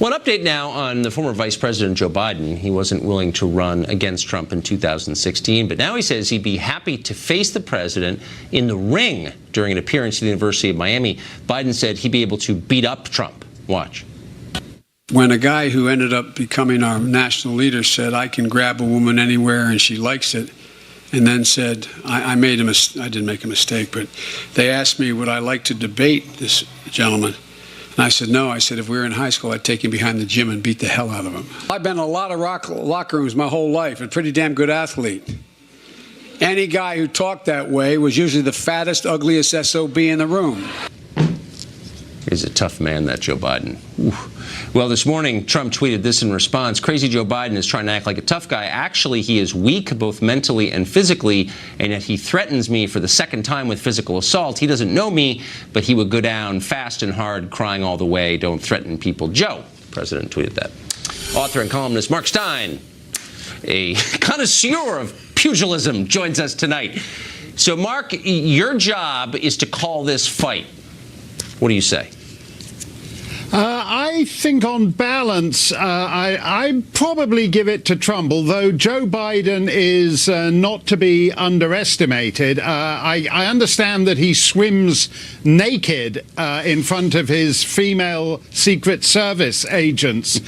One update now on the former Vice President Joe Biden. He wasn't willing to run against Trump in 2016, but now he says he'd be happy to face the president in the ring during an appearance at the University of Miami. Biden said he'd be able to beat up Trump. Watch. When a guy who ended up becoming our national leader said, I can grab a woman anywhere and she likes it, and then said, I didn't make a mistake, but they asked me, would I like to debate this gentleman? And I said, no. I said, if we were in high school, I'd take him behind the gym and beat the hell out of him. I've been in a lot of locker rooms my whole life, a pretty damn good athlete. Any guy who talked that way was usually the fattest, ugliest SOB in the room. He's a tough man, that Joe Biden. Ooh. Well, this morning, Trump tweeted this in response. Crazy Joe Biden is trying to act like a tough guy. Actually, he is weak, both mentally and physically, and yet he threatens me for the second time with physical assault. He doesn't know me, but he would go down fast and hard, crying all the way. Don't threaten people. Joe, the president tweeted that. Author and columnist Mark Stein, a connoisseur of pugilism, joins us tonight. So, Mark, your job is to call this fight. What do you say? I think on balance, I probably give it to Trump, although Joe Biden is not to be underestimated. I understand that he swims naked in front of his female Secret Service agents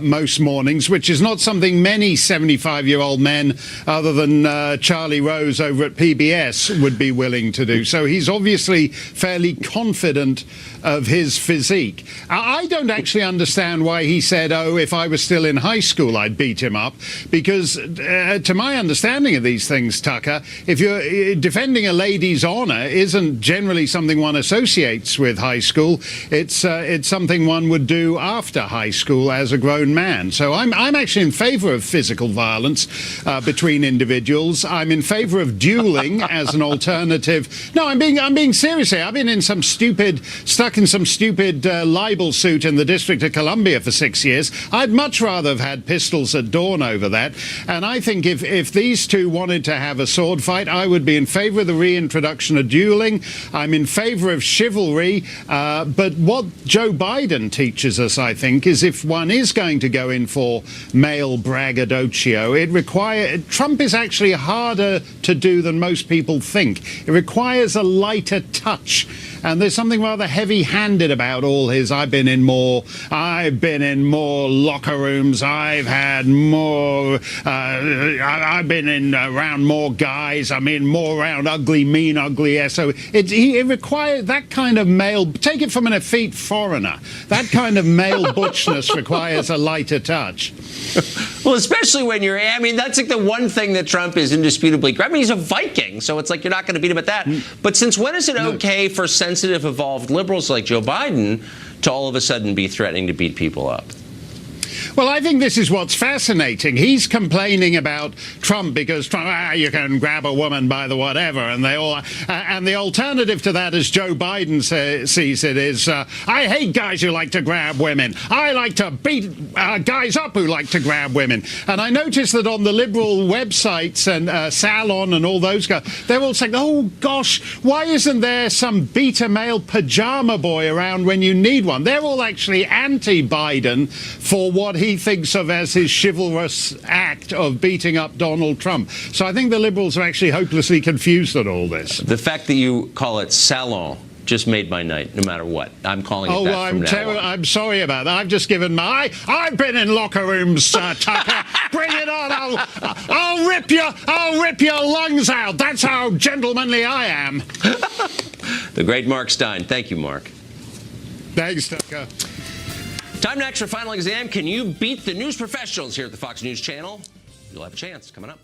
most mornings, which is not something many 75-year-old men, other than Charlie Rose over at PBS, would be willing to do. So he's obviously fairly confident of his physique. I don't actually understand why he said, oh, if I was still in high school, I'd beat him up. Because to my understanding of these things, Tucker, if you're defending a lady's honor isn't generally something one associates with high school. It's something one would do after high school as a grown man. So I'm actually in favor of physical violence between individuals. I'm in favor of dueling as an alternative. No, I'm being serious here. I've been stuck in some stupid libel suit in the District of Columbia for 6 years. I'd much rather have had pistols at dawn over that. And I think if these two wanted to have a sword fight, I would be in favor of the reintroduction of dueling. I'm in favor of chivalry. But what Joe Biden teaches us, I think, is if one is going to go in for male braggadocio, Trump is actually harder to do than most people think. It requires a lighter touch. And there's something rather heavy-handed about all his, I've been in more locker rooms, I've been around more guys, more around ugly, mean, ugly SO. It requires that kind of male, take it from an effete foreigner, that kind of male butchness requires a lighter touch. Well, especially when that's like the one thing that Trump is indisputably great. He's a Viking, so it's like you're not going to beat him at that. But since when is it okay for sensitive, evolved liberals like Joe Biden to all of a sudden be threatening to beat people up? Well, I think this is what's fascinating. He's complaining about Trump because Trump, you can grab a woman by the whatever, and and the alternative to that, as Joe Biden sees it, is I hate guys who like to grab women. I like to beat guys up who like to grab women. And I noticed that on the liberal websites and Salon and all those guys, they're all saying, oh gosh, why isn't there some beta male pajama boy around when you need one? They're all actually anti-Biden for what he thinks of as his chivalrous act of beating up Donald Trump. So I think the liberals are actually hopelessly confused at all this. The fact that you call it Salon just made my night, no matter what. I'm calling it that from now on. I'm sorry about that. I've just given I've been in locker rooms, Tucker. Bring it on. I'll rip your lungs out. That's how gentlemanly I am. The great Mark Stein. Thank you, Mark. Thanks, Tucker. Time next for Final Exam. Can you beat the news professionals here at the Fox News Channel? You'll have a chance coming up.